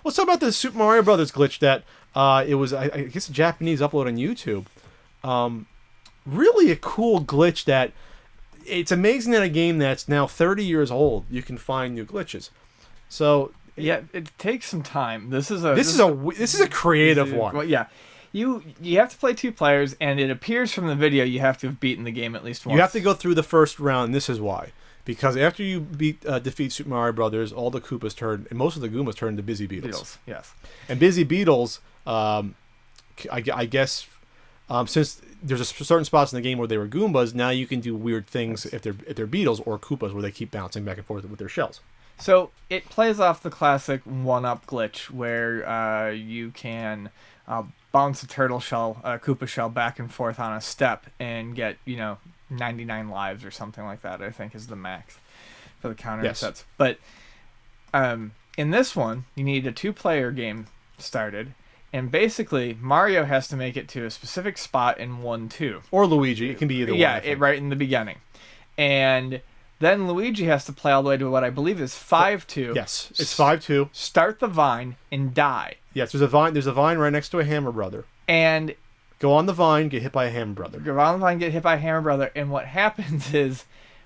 Let's talk about the Super Mario Brothers glitch that it was, I guess, a Japanese upload on YouTube. Really a cool glitch that it's amazing that a game that's now 30 years old you can find new glitches. So yeah, it takes some time. This is a creative one. Well, yeah. You have to play 2 players, and it appears from the video you have to have beaten the game at least once. You have to go through the first round, and this is why. Because after you defeat Super Mario Brothers, all the Koopas turn, and most of the Goombas turn into Busy Beetles. Yes. And Busy Beetles, I guess, since there's a certain spots in the game where they were Goombas, now you can do weird things if they're Beetles or Koopas, where they keep bouncing back and forth with their shells. So it plays off the classic one-up glitch where you can bounce a turtle shell, a Koopa shell, back and forth on a step and get 99 lives or something like that. I think is the max for the counter sets. But in this one, you need a 2-player game started, and basically Mario has to make it to a specific spot in 1-2. Or Luigi, it can be either one. Yeah, right in the beginning, and then Luigi has to play all the way to what I believe is 5-2. Yes, it's 5-2. Start the vine and die. Yes, there's a vine right next to a Hammer Brother. And go on the vine, get hit by a Hammer Brother. Go on the vine, get hit by a Hammer Brother, and what happens is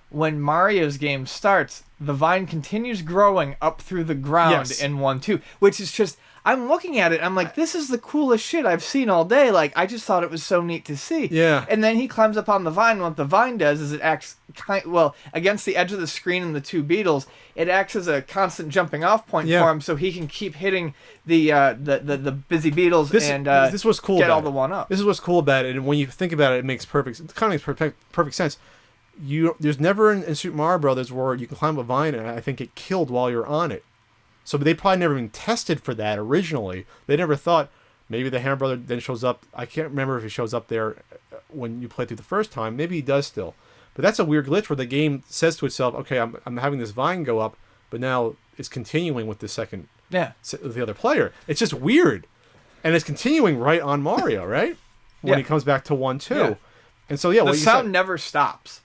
when Mario's game starts, the vine continues growing up through the ground in 1-2, which is just, I'm looking at it, I'm like, this is the coolest shit I've seen all day. Like, I just thought it was so neat to see. Yeah. And then he climbs up on the vine, and what the vine does is it acts, against the edge of the screen and the 2 Beetles, it acts as a constant jumping off point for him, so he can keep hitting the Busy Beetles this was cool get about all the one-up. This is what's cool about it, and when you think about it, it kind of makes perfect sense. There's never in Super Mario Brothers where you can climb a vine and I think get killed while you're on it. So they probably never been tested for that originally. They never thought maybe the Hammer Brother then shows up. I can't remember if he shows up there when you play through the first time. Maybe he does still. But that's a weird glitch where the game says to itself, okay, I'm having this vine go up, but now it's continuing with the other player. It's just weird. And it's continuing right on Mario, right? When he comes back to 1-2. Yeah. And so, the sound never stops.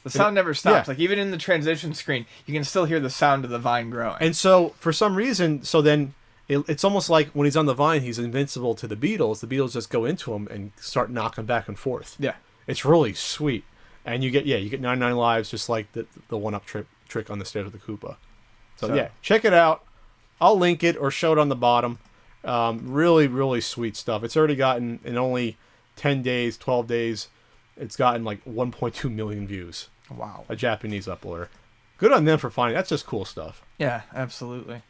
The sound never stops. Yeah. Like, even in the transition screen, you can still hear the sound of the vine growing. And so, for some reason, then it's almost like when he's on the vine, he's invincible to the Beetles. The Beetles just go into him and start knocking back and forth. Yeah. It's really sweet. And you get 99 lives, just like the one-up trick on the State of the Koopa. So, check it out. I'll link it or show it on the bottom. Really, really sweet stuff. It's already gotten, in only 10 days, 12 days, it's gotten like 1.2 million views. Wow. A Japanese uploader. Good on them for finding. That's just cool stuff. Yeah, absolutely.